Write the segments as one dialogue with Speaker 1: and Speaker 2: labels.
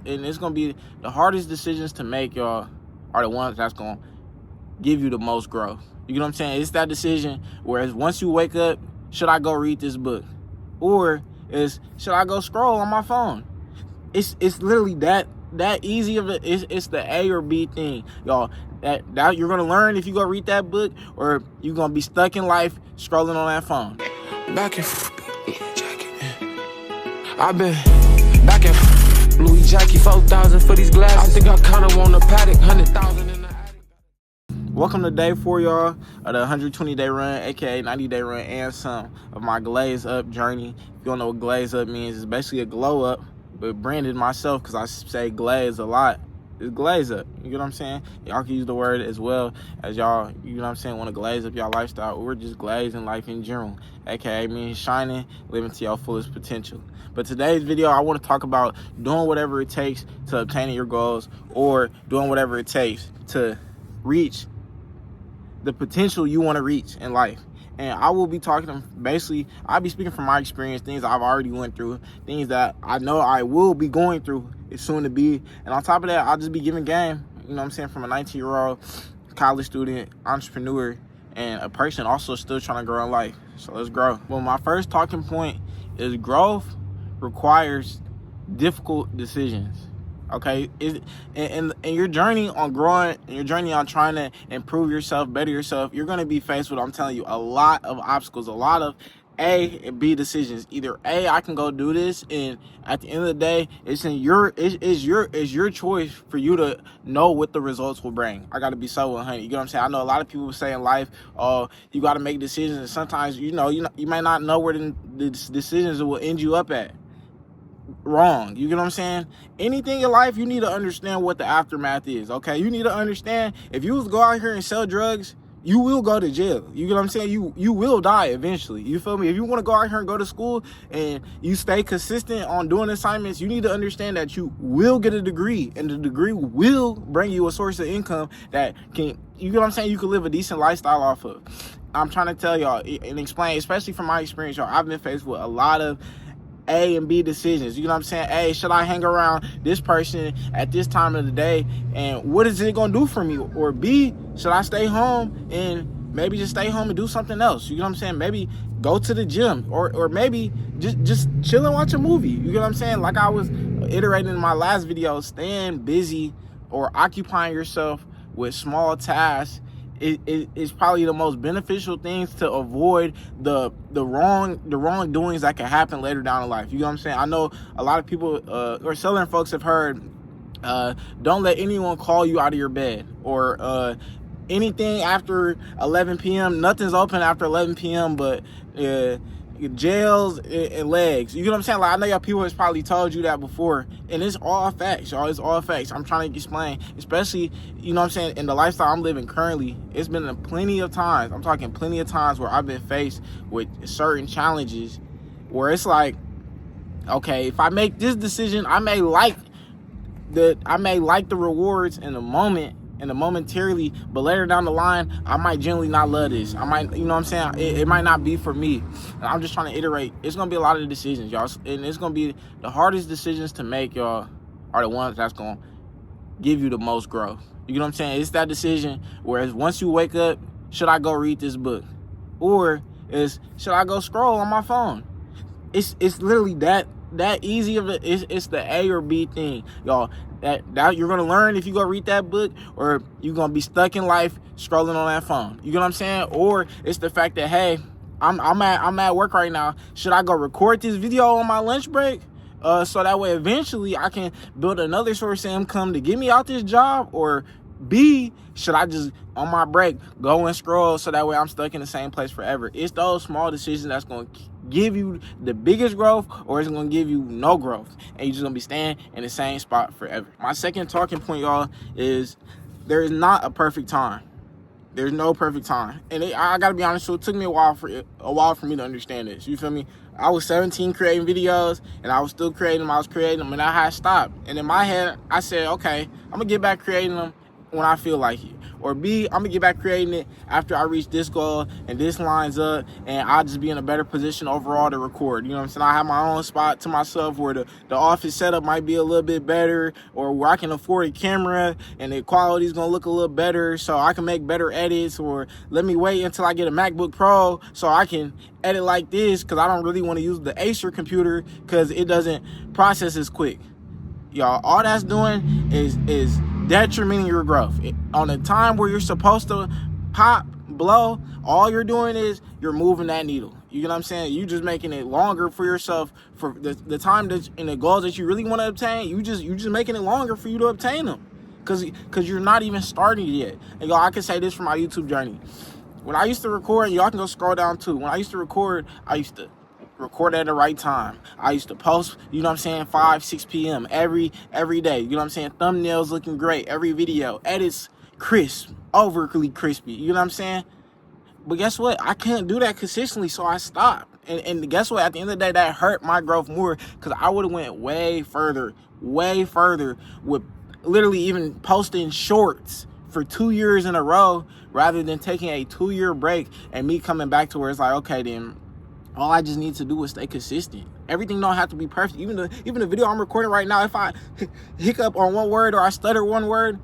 Speaker 1: And it's gonna be the hardest decisions to make, y'all, are the ones that's gonna give you the most growth. You know what I'm saying? It's that decision whereas once you wake up, should I go read this book? Or should I go scroll on my phone? It's literally that easy of it. It's the A or B thing, y'all. That you're gonna learn if you go read that book, or you're gonna be stuck in life scrolling on that phone.
Speaker 2: Back in I've been back in Louis Jackie, 4,000 for these glasses. I think I kinda want a paddock, 100,000 in the attic.
Speaker 1: Welcome to day 4, y'all, of the 120-day run, aka 90-day run, and some of my GlazeUp journey. If you don't know what GlazeUp means, it's basically a glow up, but branded myself because I say glaze a lot. It's GlazeUp. You get what I'm saying? Y'all can use the word as well as y'all, you know what I'm saying, want to glaze up y'all lifestyle, or just glazing life in general, aka means shining, living to your fullest potential. But today's video, I want to talk about doing whatever it takes to obtain your goals, or doing whatever it takes to reach the potential you want to reach in life. And I will be talking, basically, I'll be speaking from my experience, things I've already went through, things that I know I will be going through, it's soon to be. And on top of that, I'll just be giving game, you know what I'm saying, from a 19-year-old college student, entrepreneur, and a person also still trying to grow in life. So let's grow. Well, my first talking point is growth requires difficult decisions. Okay, in your journey on growing, in your journey on trying to improve yourself, better yourself, you're going to be faced with, I'm telling you, a lot of obstacles, a lot of A and B decisions. Either A, I can go do this, and at the end of the day, it's your choice for you to know what the results will bring. I got to be so 100. You know what I'm saying? I know a lot of people say in life, oh, you got to make decisions, and sometimes you might not know where the decisions will end you up at. Wrong. You get what I'm saying? Anything in life, you need to understand what the aftermath is. Okay, you need to understand, if you go out here and sell drugs, you will go to jail. You get what I'm saying? You will die eventually. You feel me? If you want to go out here and go to school and you stay consistent on doing assignments, you need to understand that you will get a degree, and the degree will bring you a source of income that can, you get what I'm saying, you can live a decent lifestyle off of. I'm trying to tell y'all and explain, especially from my experience, y'all, I've been faced with a lot of A and B decisions. You know what I'm saying? A, should I hang around this person at this time of the day, and what is it gonna do for me? Or B, should I stay home and maybe just stay home and do something else? You know what I'm saying? Maybe go to the gym, or maybe just chill and watch a movie. You know what I'm saying? Like I was iterating in my last video, staying busy or occupying yourself with small tasks is probably the most beneficial things to avoid the wrongdoings that can happen later down in life. You know what I'm saying? I know a lot of people or Southern folks have heard, don't let anyone call you out of your bed, or anything after 11 p.m. Nothing's open after 11 p.m. but jails and legs. You know what I'm saying? Like, I know y'all people has probably told you that before, and it's all facts, y'all. It's all facts. I'm trying to explain, especially, you know what I'm saying, in the lifestyle I'm living currently. It's been plenty of times, I'm talking plenty of times, where I've been faced with certain challenges where it's like, okay, if I make this decision, I may like the rewards in the moment, momentarily, but later down the line, I might generally not love this. I might, you know what I'm saying, it might not be for me. And I'm just trying to iterate. It's gonna be a lot of decisions, y'all, and it's gonna be the hardest decisions to make, y'all, are the ones that's gonna give you the most growth. You know what I'm saying? It's that decision whereas once you wake up, should I go read this book? Or should I go scroll on my phone? It's literally that easy of it. It's the A or B thing, y'all. That you're gonna learn if you go read that book, or you're gonna be stuck in life scrolling on that phone. You get what I'm saying? Or it's the fact that, hey, I'm at work right now. Should I go record this video on my lunch break? So that way eventually I can build another source of income to get me out this job? Or B, should I just on my break go and scroll so that way I'm stuck in the same place forever? It's those small decisions that's going to give you the biggest growth, or it's going to give you no growth, and you're just going to be staying in the same spot forever. My second talking point, y'all, is there is not a perfect time. There's no perfect time. And I got to be honest, so it took me a while for me to understand this. You feel me? I was 17 creating videos, and I was still creating them. I was creating them, and I had stopped. And in my head, I said, okay, I'm going to get back creating them when I feel like it. Or B, I'm gonna get back creating it after I reach this goal and this lines up, and I'll just be in a better position overall to record. You know what I'm saying? I have my own spot to myself where the office setup might be a little bit better, or where I can afford a camera and the quality's gonna look a little better so I can make better edits, or let me wait until I get a MacBook Pro so I can edit like this, because I don't really want to use the Acer computer because it doesn't process as quick. Y'all, all that's doing is detrimenting your growth. On the time where you're supposed to pop, blow, all you're doing is you're moving that needle. You know what I'm saying? You just making it longer for yourself for the time that and the goals that you really want to obtain. You just making it longer for you to obtain them, because you're not even starting yet. And y'all, I can say this for my YouTube journey. When I used to record, y'all can go scroll down too. When I used to record, I used to record at the right time. I used to post, you know what I'm saying, 5, 6 p.m. every day. You know what I'm saying? Thumbnails looking great. Every video. Edits crisp. Overly crispy. You know what I'm saying? But guess what? I couldn't do that consistently, so I stopped. And guess what? At the end of the day, that hurt my growth more, because I would have went way further with literally even posting shorts for 2 years in a row, rather than taking a 2-year break and me coming back to where it's like, okay, then all I just need to do is stay consistent. Everything don't have to be perfect. Even the video I'm recording right now, if I hiccup on one word or I stutter one word,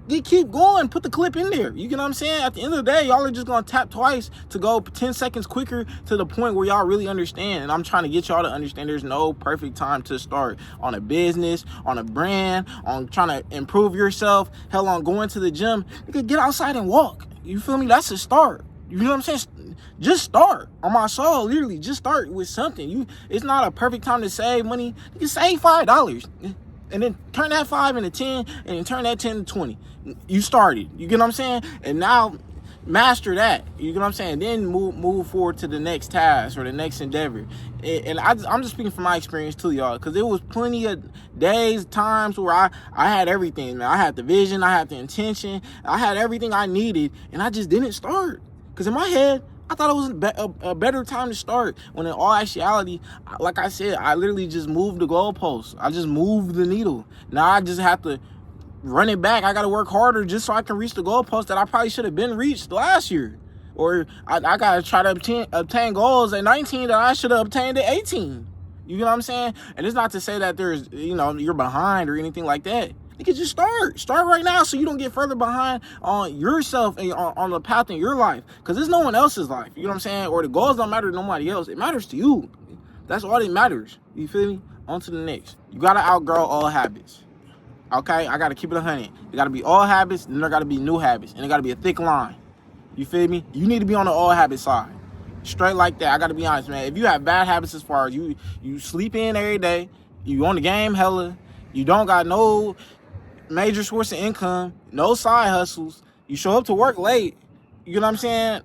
Speaker 1: you keep going, put the clip in there. You know what I'm saying? At the end of the day, y'all are just gonna tap twice to go 10 seconds quicker to the point where y'all really understand. And I'm trying to get y'all to understand there's no perfect time to start on a business, on a brand, on trying to improve yourself. Hell, on going to the gym. You could get outside and walk. You feel me? That's a start. You know what I'm saying? Just start. On my soul, literally, just start with something. It's not a perfect time to save money. You can save $5 and then turn that 5 into 10, and then turn that 10 to 20. You started. You get what I'm saying? And now master that. You get what I'm saying? Then move forward to the next task or the next endeavor. And I'm just speaking from my experience too, y'all, because there was plenty of days, times where I had everything, man. I had the vision, I had the intention, I had everything I needed, and I just didn't start. Because in my head, I thought it was a better time to start, when in all actuality, like I said, I literally just moved the goalpost. I just moved the needle. Now I just have to run it back. I got to work harder just so I can reach the goalpost that I probably should have been reached last year. Or I got to try to obtain goals at 19 that I should have obtained at 18. You know what I'm saying? And it's not to say that there's, you're behind or anything like that. You can just start right now, so you don't get further behind on yourself and on the path in your life, because it's no one else's life. You know what I'm saying? Or the goals don't matter to nobody else. It matters to you. That's all that matters. You feel me? On to the next. You gotta outgrow all habits. Okay? I gotta keep it 100. It gotta be all habits, and there gotta be new habits, and it gotta be a thick line. You feel me? You need to be on the all habit side. Straight like that. I gotta be honest, man. If you have bad habits as far as you sleep in every day, you on the game hella, you don't got no major source of income, no side hustles, you show up to work late, you know what I'm saying?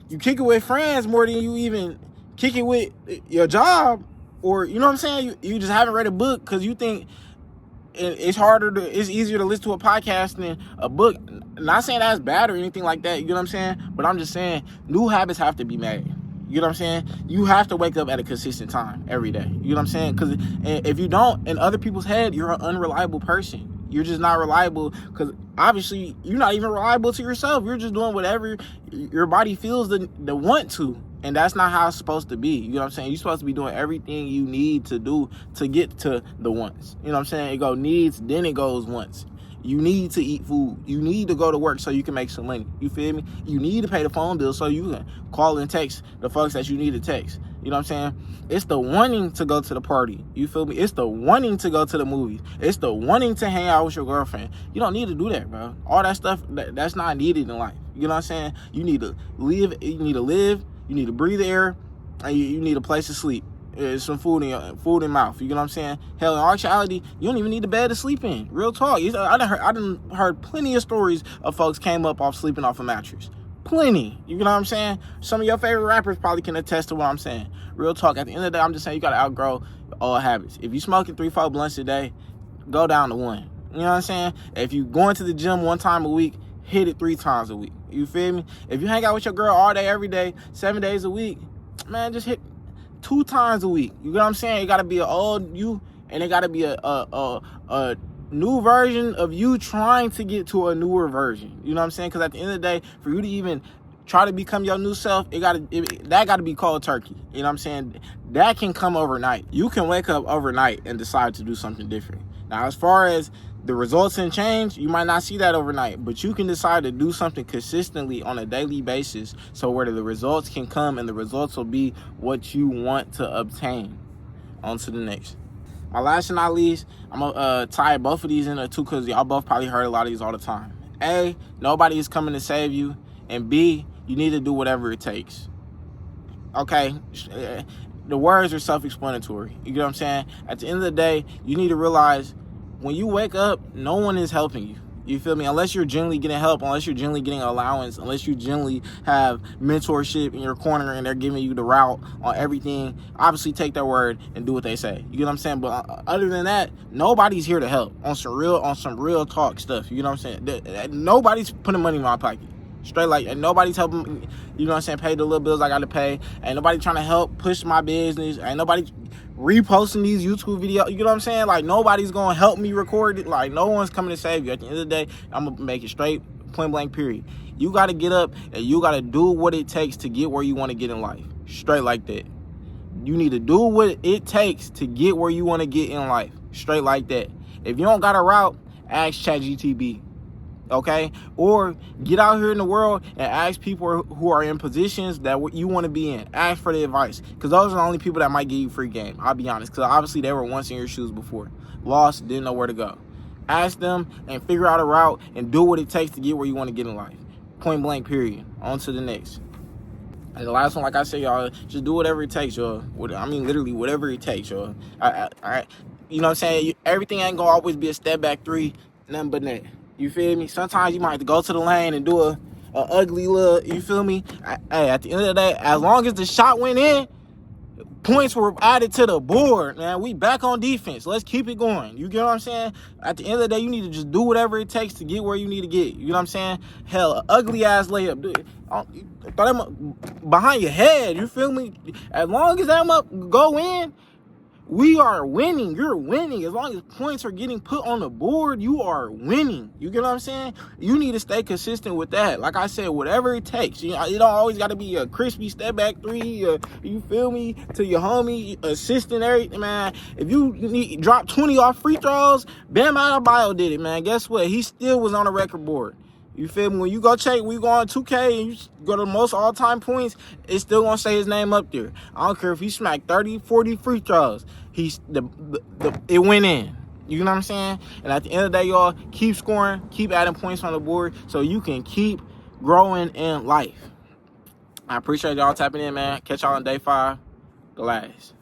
Speaker 1: You kick it with friends more than you even kick it with your job, or you know what I'm saying? You just haven't read a book because you think it's easier to listen to a podcast than a book. Not saying that's bad or anything like that, you know what I'm saying? But I'm just saying new habits have to be made. You know what I'm saying? You have to wake up at a consistent time every day. You know what I'm saying? Because if you don't, in other people's head, you're an unreliable person. You're just not reliable, because obviously you're not even reliable to yourself. You're just doing whatever your body feels the want to. And that's not how it's supposed to be. You know what I'm saying? You're supposed to be doing everything you need to do to get to the wants. You know what I'm saying? It goes needs, then it goes wants. You need to eat food. You need to go to work so you can make some money. You feel me? You need to pay the phone bill so you can call and text the folks that you need to text. You know what I'm saying? It's the wanting to go to the party. You feel me? It's the wanting to go to the movies. It's the wanting to hang out with your girlfriend. You don't need to do that, bro. All that stuff, that's not needed in life. You know what I'm saying? You need to live. You need to breathe air, and you need a place to sleep. Some food in mouth. You know what I'm saying? Hell, in actuality, you don't even need a bed to sleep in. Real talk. I done heard plenty of stories of folks came up off sleeping off a mattress. Plenty. You know what I'm saying? Some of your favorite rappers probably can attest to what I'm saying. Real talk. At the end of the day, I'm just saying you gotta outgrow all habits. If you smoking 3-4 blunts a day, go down to 1. You know what I'm saying? If you going to the gym 1 time a week, hit it 3 times a week. You feel me? If you hang out with your girl all day, every day, 7 days a week, man, just hit 2 times a week. You know what I'm saying? It gotta be an old you, and it gotta be a new version of you trying to get to a newer version. You know what I'm saying? Because at the end of the day, for you to even try to become your new self, that gotta be cold turkey. You know what I'm saying? That can come overnight. You can wake up overnight and decide to do something different. Now, as far as the results and change, you might not see that overnight, but you can decide to do something consistently on a daily basis, so where the results can come and the results will be what you want to obtain. On to the next. My last and not least, I'm gonna tie both of these into two, because y'all both probably heard a lot of these all the time. A, nobody is coming to save you, and B, you need to do whatever it takes. Okay, the words are self-explanatory. You get what I'm saying? At the end of the day, you need to realize when you wake up, no one is helping you. You feel me? Unless you're genuinely getting help, unless you're genuinely getting allowance, unless you genuinely have mentorship in your corner and they're giving you the route on everything, obviously take their word and do what they say. You get what I'm saying? But other than that, nobody's here to help on some real talk stuff. You know what I'm saying? Nobody's putting money in my pocket. Straight like, and nobody's helping, you know what I'm saying, pay the little bills I got to pay. Ain't nobody trying to help push my business. Ain't nobody reposting these YouTube videos. You know what I'm saying? Like, nobody's going to help me record it. Like, no one's coming to save you. At the end of the day, I'm going to make it straight, point blank, period. You got to get up and you got to do what it takes to get where you want to get in life. Straight like that. You need to do what it takes to get where you want to get in life. Straight like that. If you don't got a route, ask ChatGPT. Okay, or get out here in the world and ask people who are in positions that you want to be in. Ask for the advice, because those are the only people that might give you free game. I'll be honest, because obviously they were once in your shoes before, lost, didn't know where to go. Ask them and figure out a route and do what it takes to get where you want to get in life. Point blank, period. On to the next. And the last one, like I said, y'all, just do whatever it takes, y'all. I mean, literally, whatever it takes, y'all. You know what I'm saying? Everything ain't gonna always be a step back three, nothing but net. You feel me? Sometimes you might have to go to the lane and do a ugly little, you feel me? Hey, at the end of the day, as long as the shot went in, points were added to the board, man. We back on defense. Let's keep it going. You get what I'm saying? At the end of the day, you need to just do whatever it takes to get where you need to get. You know what I'm saying? Hell, an ugly ass layup, dude. Throw them up behind your head. You feel me? As long as that up go in, we are winning. You're winning. As long as points are getting put on the board, you are winning. You get what I'm saying? You need to stay consistent with that. Like I said, whatever it takes. You know, it don't always got to be a crispy step back three. You feel me? To your homie, assistant, everything, man. If you drop 20 off free throws, Bam Adebayo did it, man. Guess what? He still was on the record board. You feel me? When you go check, we go on 2K and you go to the most all-time points, it's still going to say his name up there. I don't care if he smacked 30, 40 free throws. It went in. You know what I'm saying? And at the end of the day, y'all, keep scoring, keep adding points on the board so you can keep growing in life. I appreciate y'all tapping in, man. Catch y'all on day 5. Glaze.